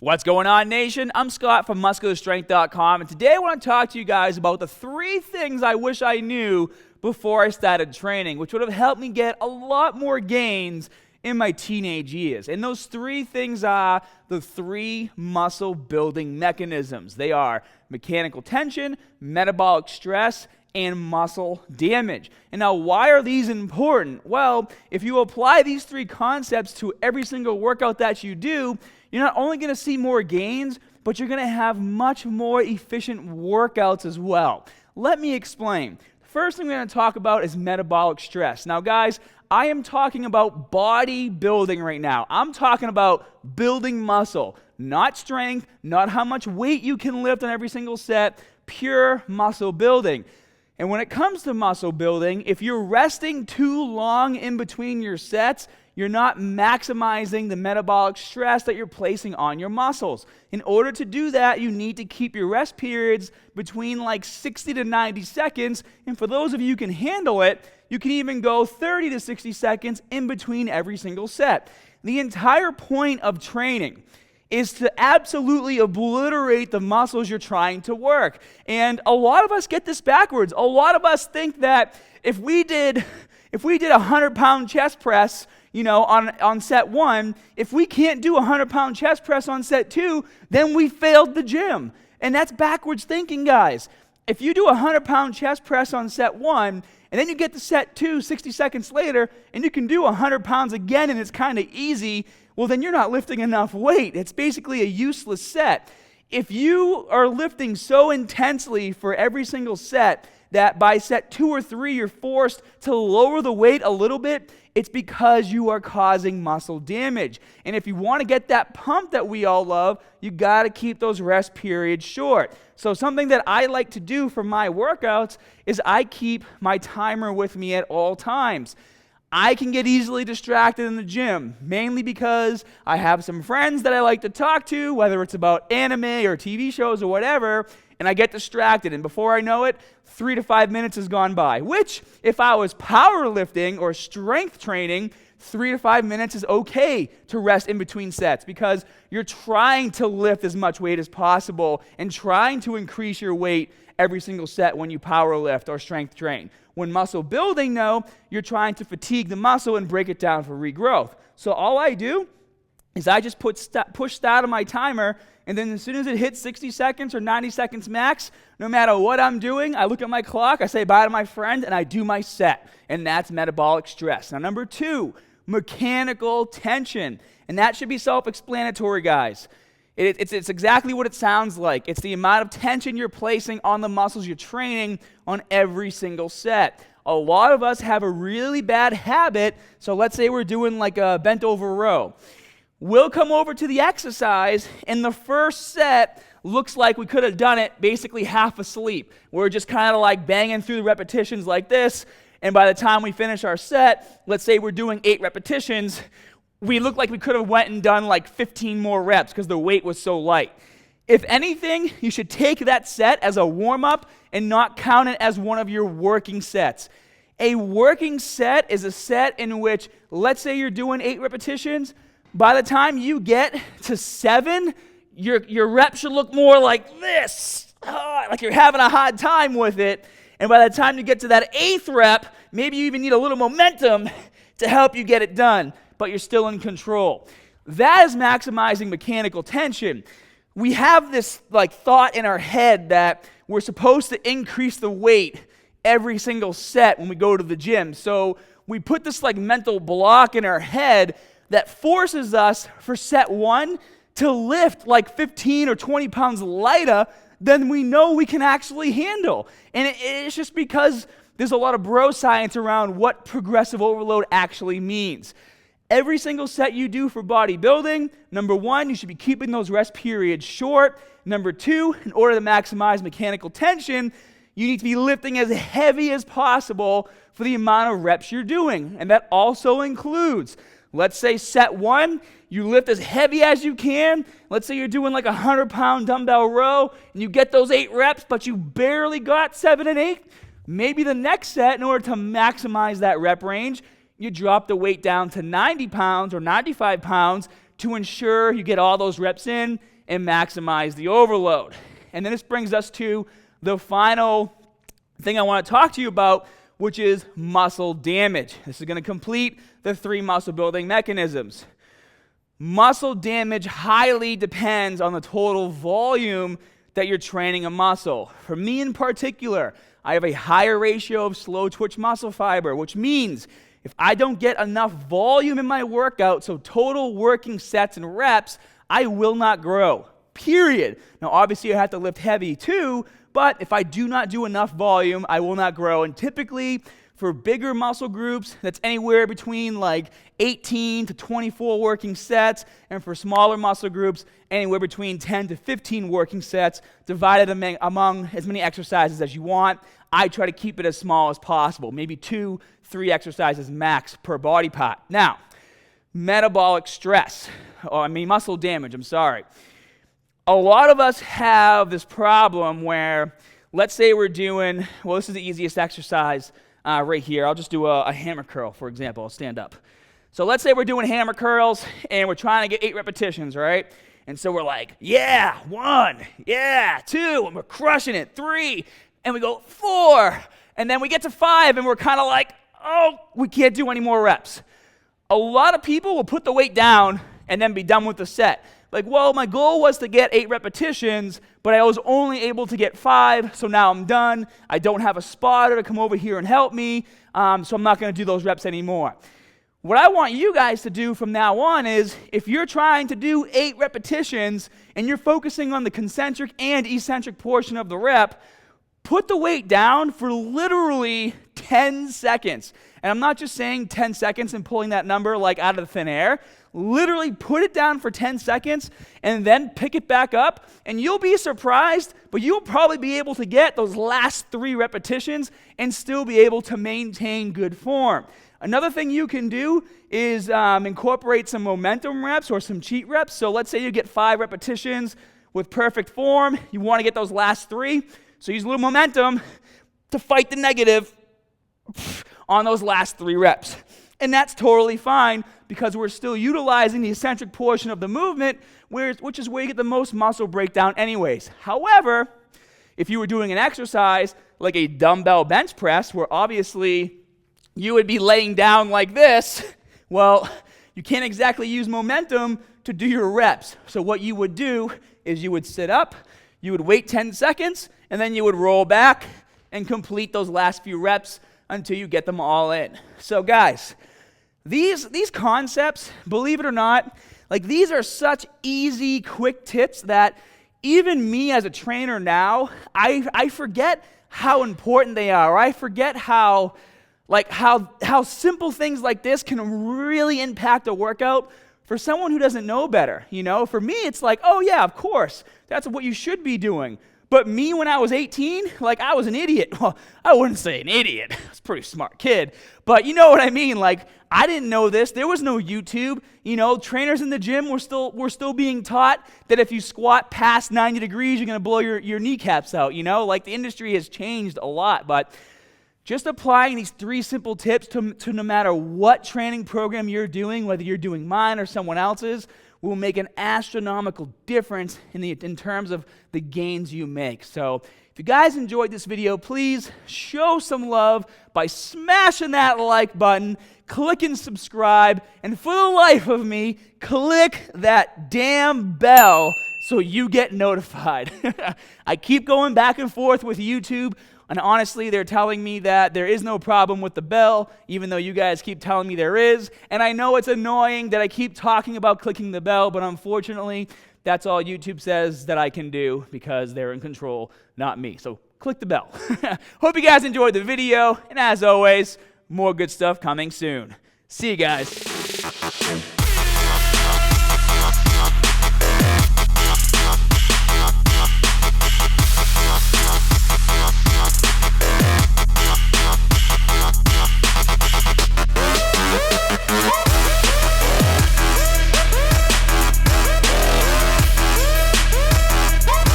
What's going on, nation? I'm Scott from MuscularStrength.com, and today I want to talk to you guys about the 3 things I wish I knew before I started training, which would have helped me get a lot more gains in my teenage years. And those 3 things are the 3 muscle building mechanisms. They are mechanical tension, metabolic stress, and muscle damage. And now, why are these important? Well, if you apply these 3 concepts to every single workout that you do, you're not only going to see more gains, but you're going to have much more efficient workouts as well. Let me explain. The first thing we're going to talk about is metabolic stress. Now, guys, I am talking about bodybuilding right now. I'm talking about building muscle, not strength, not how much weight you can lift on every single set, pure muscle building. And when it comes to muscle building, if you're resting too long in between your sets, you're not maximizing the metabolic stress that you're placing on your muscles. In order to do that, you need to keep your rest periods between like 60 to 90 seconds. And for those of you who can handle it, you can even go 30 to 60 seconds in between every single set. The entire point of training is to absolutely obliterate the muscles you're trying to work. And a lot of us get this backwards. A lot of us think that if we did a 100-pound chest press, on set 1, if we can't do a 100-pound chest press on set 2, then we failed the gym. And that's backwards thinking, guys. If you do a 100-pound chest press on set 1, and then you get to set 2 60 seconds later, and you can do 100 pounds again, and it's kind of easy, well, then you're not lifting enough weight. It's basically a useless set. If you are lifting so intensely for every single set that by set 2 or 3 you're forced to lower the weight a little bit, it's because you are causing muscle damage. And if you want to get that pump that we all love, you got to keep those rest periods short. So something that I like to do for my workouts is I keep my timer with me at all times. I can get easily distracted in the gym, mainly because I have some friends that I like to talk to, whether it's about anime or TV shows or whatever, and I get distracted, and before I know it, 3 to 5 minutes has gone by, which, if I was powerlifting or strength training, 3 to 5 minutes is okay to rest in between sets because you're trying to lift as much weight as possible and trying to increase your weight every single set when you power lift or strength train. When muscle building, though, you're trying to fatigue the muscle and break it down for regrowth. So all I do is I just push start on my timer, and then as soon as it hits 60 seconds or 90 seconds max, no matter what I'm doing, I look at my clock, I say bye to my friend, and I do my set. And that's metabolic stress. Now, number 2, mechanical tension. And that should be self-explanatory, guys. It's exactly what it sounds like. It's the amount of tension you're placing on the muscles you're training on every single set. A lot of us have a really bad habit. So let's say we're doing like a bent over row. We'll come over to the exercise, and the first set looks like we could have done it basically half asleep. We're just kind of like banging through the repetitions like this, and by the time we finish our set, let's say we're doing 8 repetitions, we look like we could have went and done like 15 more reps because the weight was so light. If anything, you should take that set as a warm-up and not count it as one of your working sets. A working set is a set in which, let's say you're doing 8 repetitions, by the time you get to 7, your reps should look more like this, like you're having a hard time with it. And by the time you get to that 8th rep, maybe you even need a little momentum to help you get it done, but you're still in control. That is maximizing mechanical tension. We have this thought in our head that we're supposed to increase the weight every single set when we go to the gym. So we put this mental block in our head that forces us for set 1 to lift 15 or 20 pounds lighter than we know we can actually handle. And it's just because there's a lot of bro science around what progressive overload actually means. Every single set you do for bodybuilding, number 1, you should be keeping those rest periods short. Number 2, in order to maximize mechanical tension, you need to be lifting as heavy as possible for the amount of reps you're doing. And that also includes, let's say set 1, you lift as heavy as you can. Let's say you're doing a 100-pound dumbbell row, and you get those 8 reps, but you barely got 7 and 8. Maybe the next set, in order to maximize that rep range, you drop the weight down to 90 pounds or 95 pounds to ensure you get all those reps in and maximize the overload. And then this brings us to the final thing I want to talk to you about, which is muscle damage. This is going to complete the 3 muscle building mechanisms. Muscle damage highly depends on the total volume that you're training a muscle. For me in particular, I have a higher ratio of slow twitch muscle fiber, which means if I don't get enough volume in my workout, so total working sets and reps, I will not grow, period. Now, obviously, I have to lift heavy too, but if I do not do enough volume, I will not grow. And typically, for bigger muscle groups, that's anywhere between like 18 to 24 working sets, and for smaller muscle groups, anywhere between 10 to 15 working sets, divided among as many exercises as you want. I try to keep it as small as possible, maybe 2, 3 exercises max per body part. Now, metabolic stress, muscle damage, A lot of us have this problem where, let's say we're doing, this is the easiest exercise right here. I'll just do a hammer curl, for example. I'll stand up. So let's say we're doing hammer curls and we're trying to get 8 repetitions, right? And so we're like, yeah, 1, yeah, 2, and we're crushing it, 3, and we go 4, and then we get to 5, and we're kind of like, oh, we can't do any more reps. A lot of people will put the weight down and then be done with the set. Like, well, my goal was to get 8 repetitions, but I was only able to get 5, so now I'm done. I don't have a spotter to come over here and help me, so I'm not going to do those reps anymore. What I want you guys to do from now on is, if you're trying to do 8 repetitions and you're focusing on the concentric and eccentric portion of the rep, put the weight down for literally 10 seconds. And I'm not just saying 10 seconds and pulling that number like out of the thin air. Literally put it down for 10 seconds and then pick it back up, and you'll be surprised, but you'll probably be able to get those last 3 repetitions and still be able to maintain good form. Another thing you can do is incorporate some momentum reps or some cheat reps. So let's say you get 5 repetitions with perfect form. You want to get those last 3. So use a little momentum to fight the negative on those last 3 reps. And that's totally fine because we're still utilizing the eccentric portion of the movement, which is where you get the most muscle breakdown anyways. However, if you were doing an exercise like a dumbbell bench press, where obviously you would be laying down like this, well, you can't exactly use momentum to do your reps. So what you would do is you would sit up, you would wait 10 seconds, and then you would roll back and complete those last few reps until you get them all in. So guys, these concepts, believe it or not, like these are such easy, quick tips that even me as a trainer now, I forget how important they are. I forget how simple things like this can really impact a workout for someone who doesn't know better. You know, for me, it's like, oh yeah, of course, that's what you should be doing. But me, when I was 18, like I was an idiot. Well, I wouldn't say an idiot. I was a pretty smart kid. But you know what I mean? Like, I didn't know this. There was no YouTube. You know, trainers in the gym were still being taught that if you squat past 90 degrees, you're going to blow your kneecaps out. You know, like the industry has changed a lot. But just applying these 3 simple tips to no matter what training program you're doing, whether you're doing mine or someone else's, will make an astronomical difference in terms of the gains you make. So if you guys enjoyed this video, please show some love by smashing that like button, clicking subscribe, and for the life of me, click that damn bell so you get notified. I keep going back and forth with YouTube, and honestly, they're telling me that there is no problem with the bell, even though you guys keep telling me there is. And I know it's annoying that I keep talking about clicking the bell, but unfortunately, that's all YouTube says that I can do because they're in control, not me. So click the bell. Hope you guys enjoyed the video, and as always, more good stuff coming soon. See you guys.